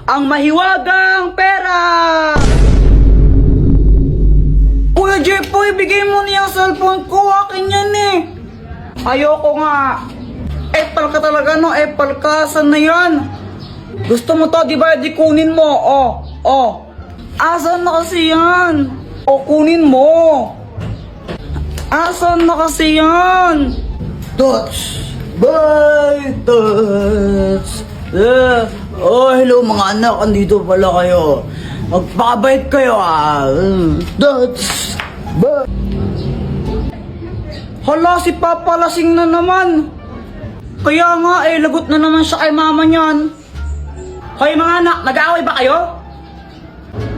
ang mahiwagang pera! Kuya Jepoy, bigay mo niya ang cellphone ko. Akin yan eh. Ayoko nga. Apple ka talaga, no? Apple ka. Saan na yan? Gusto mo to, di ba? Di kunin mo. Oh. Asan na kasi yan? O, kunin mo. Asan na kasi yan? Touch. Bye, touch. Oh, hello mga anak. Andito pala kayo. Magpakabait kayo Touch. Bye. Hala, si Papa lasing na naman. Kaya nga lagot na naman siya kay mama niyan. Hoy mga anak, nag-aaway ba kayo?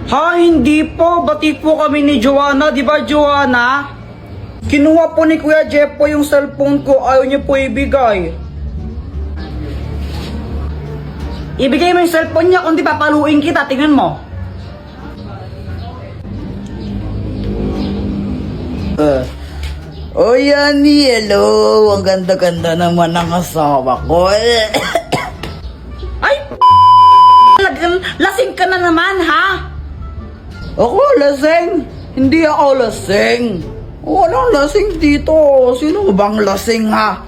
Ha, hindi po. Bati po kami ni Joanna. Di ba, Joanna? Kinuha po ni Kuya Jeff po yung cellphone ko. Ayaw niyo po ibigay. Ibigay mo yung cellphone niya, kundi papaluin kita. Tingnan mo. Oh, Yani, hello. Ang ganda-ganda naman ng asawa ko. Ay, lasing ka na naman, ha? Ako lasing? Hindi ako lasing. Walang lasing dito. Sino bang lasing, ha?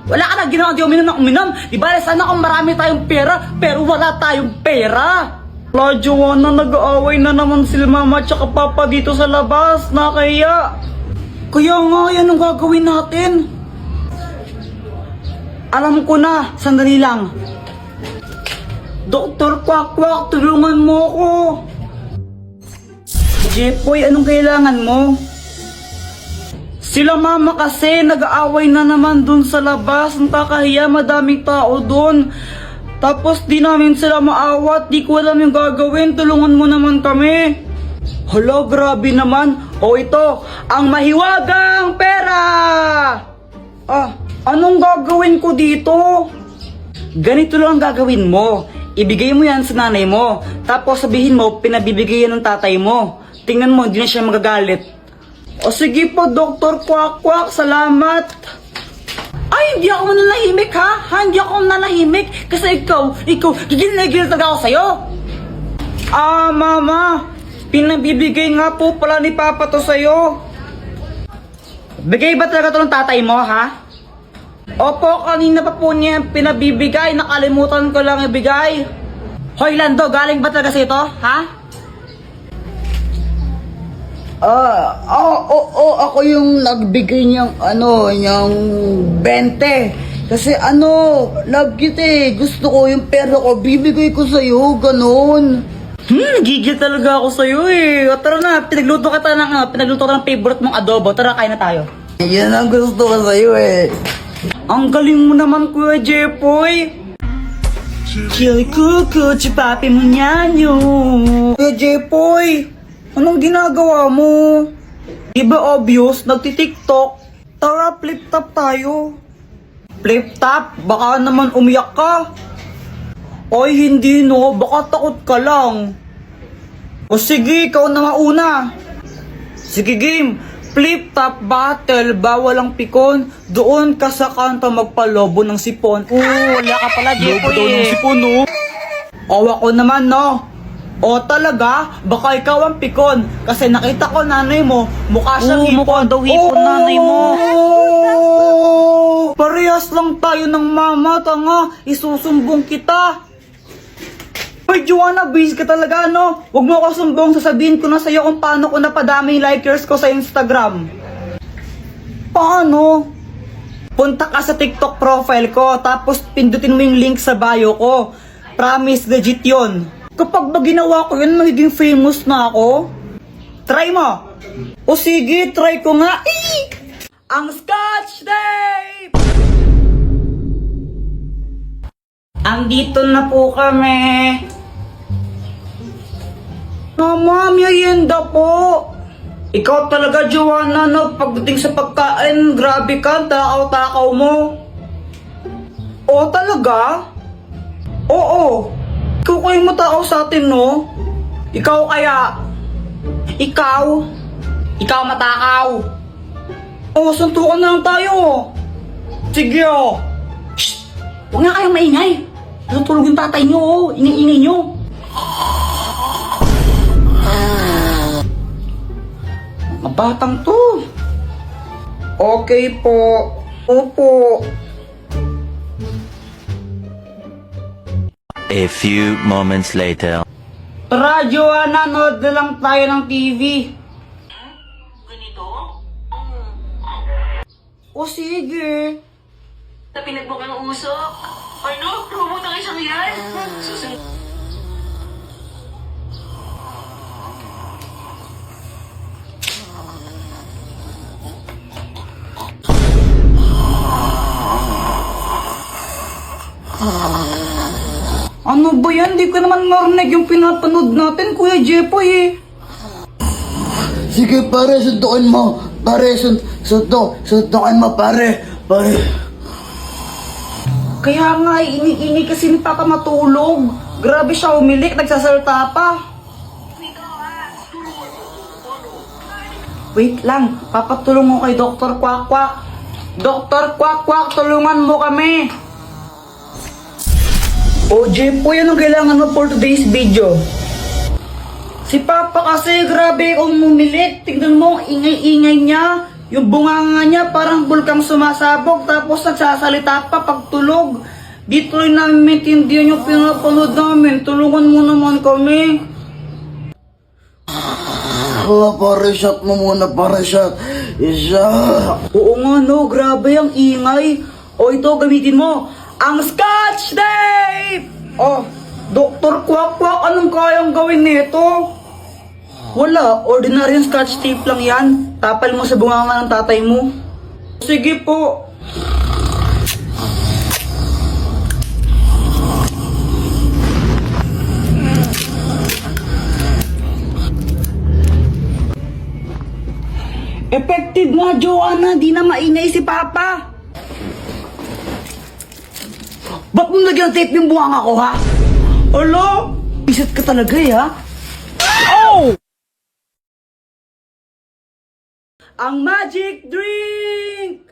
Wala ka na ginawa, di uminom na uminom. Diba, sana kung marami tayong pera, pero wala tayong pera. La, Joanna, nag-aaway na naman sila mama at papa dito sa labas. Nakaya. Kaya nga, yan ang gagawin natin. Alam ko na, sandali lang. Dr. Quack, tulungan mo ako. Jepoy, anong kailangan mo? Sila mama kasi, nag-aaway na naman dun sa labas. Ang kakahiya, madaming tao dun. Tapos di namin sila maawat, di ko alam yung gagawin. Tulungan mo naman kami. Hala, grabe naman. O ito, ang mahiwagang pera! Anong gagawin ko dito? Ganito lang ang gagawin mo. Ibigay mo yan sa nanay mo. Tapos sabihin mo, pinabibigay yan ng tatay mo. Tingnan mo, hindi na siya magagalit. O sige po, Dr. Quack, salamat. Ay, hindi ako nanahimik ha? Hindi ako nanahimik. Kasi ikaw, gigil talaga ako sa'yo. Mama. Pinabibigay nga po pala ni Papa to sa'yo. Bigay ba talaga to ng tatay mo, ha? Opo, kanina pa po niya pinabibigay. Nakalimutan ko lang ibigay. Hoy, Lando, galing ba talaga sa'yo to, ha? Ako yung nagbigay niyang, yung 20. Kasi love kita Gusto ko yung pera ko, bibigay ko sa'yo, ganun. Nagigil talaga ako sa'yo O tara na, pinagluto ka ng favorite mong adobo. Tara, kain na tayo. Yan ang gusto ko sa'yo Ang galing mo naman, Kuya Jepoy. Chili kuko, papi mo nyanyo. Kuya Jepoy, anong ginagawa mo? Diba obvious, nagtitiktok? Tara, flip top tayo. Flip top? Baka naman umiyak ka. Oy, hindi no, baka takot ka lang. O sige, ikaw na mauna. Sige game, flip top battle, bawal ang pikon. Doon ka sa kanto magpalobo ng sipon. Wala ka pala, Jepoy. Lobo daw ng sipon, no? O ako naman, no? O talaga, baka ikaw ang pikon. Kasi nakita ko nanay mo, mukha siyang hipon. Mukha daw hipon nanay mo. Parehas lang tayo ng mama, tanga. Isusumbong kita. Hoy, Joanna, busy ka talaga, no? Huwag mo ako sumbong, sasabihin ko na sa'yo kung paano ko napadami yung likers ko sa Instagram. Paano? Punta ka sa TikTok profile ko, tapos pindutin mo yung link sa bio ko. Promise, legit yun. Kapag ba ginawa ko yun, magiging famous na ako? Try mo! O sige, try ko nga. Ang Scotch Tape! Andito na po kami. Mama, merienda po. Ikaw talaga, Joanna, no? Pagdating sa pagkain, grabe ka, takaw-takaw mo. O, talaga? Oo. Ikaw kayo matakaw sa atin, no? Ikaw kaya? Ikaw? Ikaw matakaw? O, suntukan na lang tayo. Sige, Shh! Huwag nga kayong maingay. Natulog yung tatay nyo, Ingay-ingay nyo. batang to. Okay po. Opo. A few moments later. Tara, Joanna, nood na lang tayo ng TV. Ganito? O sige. Na pinagbukang usok. Ano? Robot ang isang yan? Susunod. Ano ba yan? Di ko naman narinig yung pinapanood natin, Kuya Jepoy eh. Sige pare, sundukin mo. Pare, sundukin mo pare. Pare. Kaya nga, ini kasi ni Papa matulog. Grabe siya umilik, nagsasalta pa. Wait lang, papatulong mo kay Dr. Kwak-Kwak. Dr. Kwak-Kwak, tulungan mo kami. O, Jepoy, anong kailangan mo for today's video? Si Papa kasi, grabe umumilit. Tignan mo, ang ingay-ingay niya. Yung bunganga niya, parang bulkang sumasabog. Tapos nagsasalita pa pagtulog. Di tuloy namin maintindihan yung pinapanood namin. Tulungan mo naman kami. Pare, shot mo muna, pare, shot. Oo nga, no. Grabe ang ingay. O, ito, gamitin mo. Ang Scotch Tape! Oh, Dr. Kwak-Kwak, anong kayang gawin nito? Wala, ordinaryong Scotch Tape lang yan. Tapal mo sa bunganga ng tatay mo. Sige po. Effective nga, Joanna. Di na maingay si Papa. Ba't mo nagyang tape yung bunganga ko, ha? Alo? Isat ka talaga, eh, ha? Oh! Ang magic drink!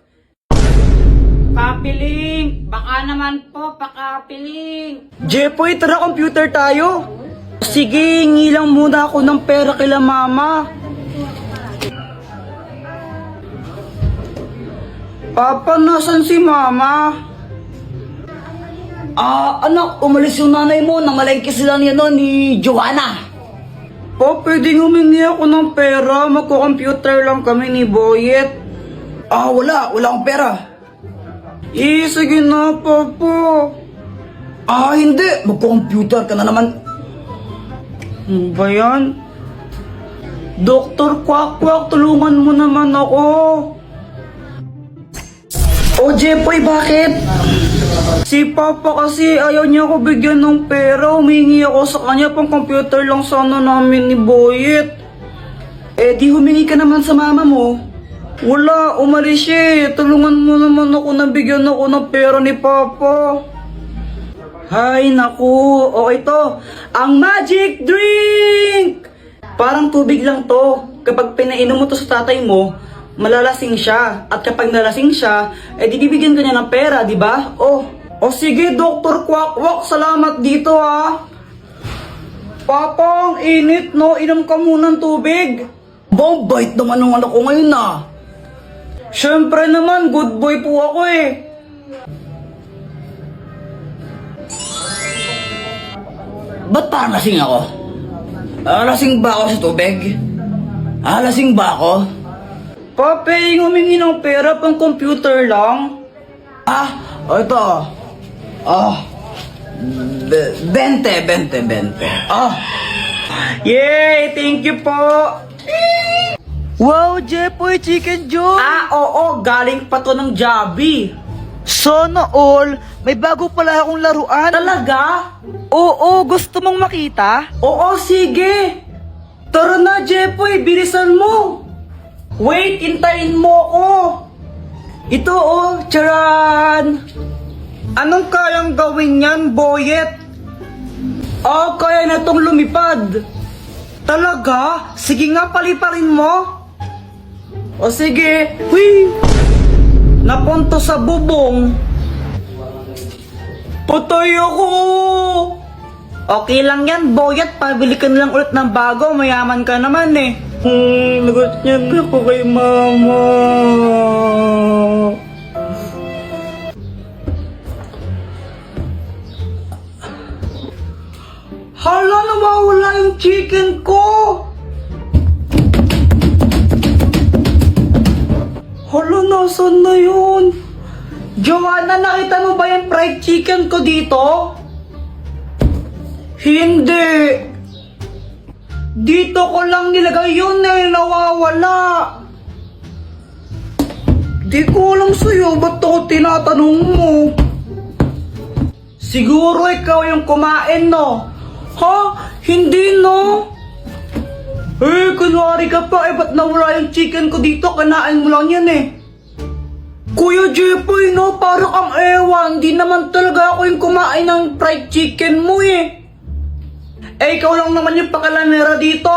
Papiling! Baka naman po, pakapiling! Jepoy, tara computer tayo! Sige, hingi lang muna ako ng pera kila mama. Papa, nasan si mama? Anak, umalis yung nanay mo. Namalengke sila ni Joanna. Po, pwedeng humingi ako ng pera. Magko-computer lang kami ni Boyet. Wala akong pera. Sige na, Papa. Hindi. Magko-computer ka na naman. Ano ba yan? Dr. Kwak-Kwak, tulungan mo naman ako. O, Jepoy, bakit? Si Papa kasi ayaw niya ako bigyan ng pera. Humingi ako sa kanya, pang computer lang sana namin ni Boyet. Di humingi ka naman sa mama mo. Wala, umalis siya. Tulungan mo naman ako na bigyan ako ng pera ni Papa. Hay, naku. O ito, ang magic drink! Parang tubig lang to. Kapag pinainom mo to sa tatay mo, malalasing siya. At kapag nalasing siya, bibigyan ka niya ng pera, di ba? O sige, Dr. Kwak-Kwak, salamat dito, ha. Papa, ang init, no? Inom ka muna ng tubig. Bait naman ng anak ko ngayon, na. Siyempre naman, good boy po ako, eh. Ba't parang lasing ako? Lasing ba ako sa tubig? Lasing ba ako? Pape, humingi ng pera pang computer lang. Ito. 20. Yay! Thank you po! Wow, Jepoy, Chicken Joy! Oo, galing pa to ng Jollibee. Sana all, may bago pala akong laruan. Talaga? Oo, gusto mong makita? Oo, sige. Tara na, Jepoy, bilisan mo. Wait, intayin mo ko. Ito, charan. Anong kayang gawin yan, Boyet? Kaya na tong lumipad. Talaga? Sige nga, paliparin mo. O sige. Hui! Napunto sa bubong. Patay ako. Okay lang yan, Boyet. Pabili ka na lang ulit ng bago. Mayaman ka naman, eh. Lagot niya na ako kay mama. Hala, nawawala yung chicken ko. Hala, nasan na yun? Joanna, nakita mo ba yung fried chicken ko dito? Hindi. Dito ko lang nilagay yun eh, nawawala. Di ko alam sa'yo, ba't ako tinatanong mo? Siguro ikaw yung kumain, no? Ha? Hindi, no? Eh, kunwari ka pa, ba't nawala yung chicken ko dito? Kanain mo lang yan eh. Kuya Jepoy, no? Parang ang ewan. Di naman talaga ako yung kumain ng fried chicken mo eh. Eh, ikaw lang naman yung pakalanera dito.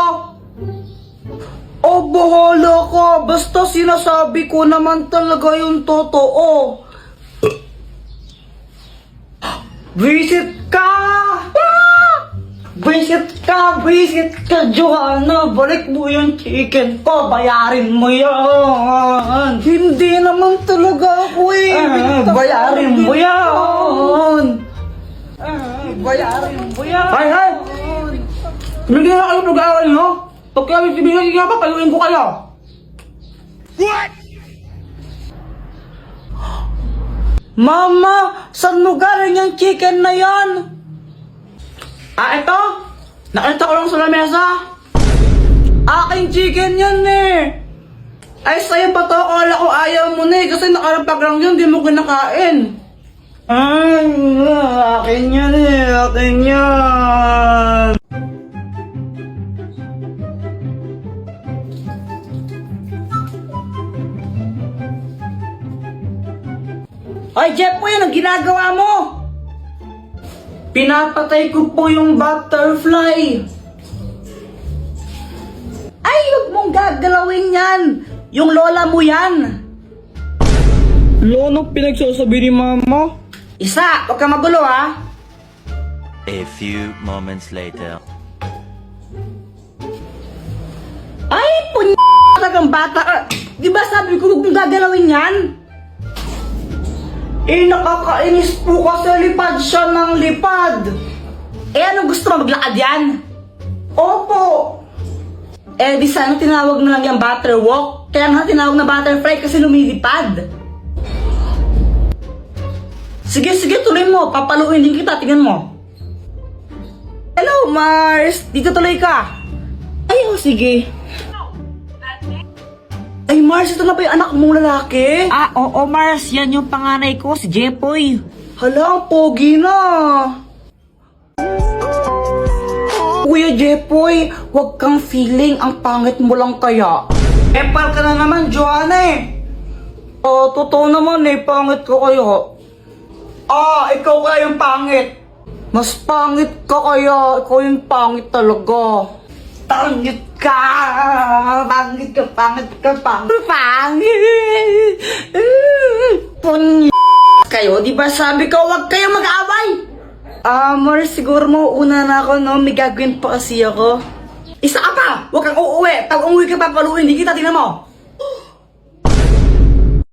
Oh, bahala ka. Basta sinasabi ko naman talaga yung totoo. Visit ka! Visit ka, Joanna. Balik mo yung chicken ko. Bayarin mo yan. Hindi naman talaga ako eh. Bayarin mo yan. Bayarin mo yan. Hay! Tumigil na kayo pag-aaral nyo. Pag kami tibigay nga pa, paluin ko kayo. What? Mama, saan mo galing yung chicken na yan? Ito? Nakita ko lang sa lamesa. Aking chicken yan eh. Ay, sa'yo ba to? Akala ko ayaw mo na eh. Kasi nakarapag lang yun, di mo kinakain. Ay, akin yan eh. Akin yan. Ay, Jeff po yan, ang ginagawa mo? Pinapatay ko po yung butterfly. Ay, huwag mong gagalawin yan. Yung lola mo yan. Ano pinagsasabi ni mama? Isa, huwag ka magulo ha. A few moments later. Ay, talagang bata ka. Di ba sabi ko huwag mong gagalawin yan? Eh, nakakainis po kasi lipad siya ng lipad. Eh, ano gusto mo? Maglakad yan? Opo. Eh, di sana tinawag na lang yung butterwalk. Kaya nga tinawag na butterfly kasi lumilipad. Sige, tuloy mo. Papaluin din kita. Tingnan mo. Hello, Mars. Dito tuloy ka. Ay, oh, sige. Ay, Mars, ito na ba yung anak mong lalaki? Oo, Mars. Yan yung panganay ko, si Jepoy. Hala, ang pogi na. Kuya Jepoy, wag kang feeling ang pangit mo lang kaya. Epal ka na naman, Joanna eh. Totoo naman eh, pangit ko kayo. Ikaw kaya yung pangit. Mas pangit ka kaya, ikaw yung pangit talaga. Pangit ka! Pangit ka! Pangit! Kayo, di ba sabi ko, wag kayo mag-away? Mars, siguro mo una na ako, no? May gagawin pa kasi ako. Isa ka pa! Huwag kang uuwi! Pag umuwi ka, papaluin, hindi kita, tingnan mo!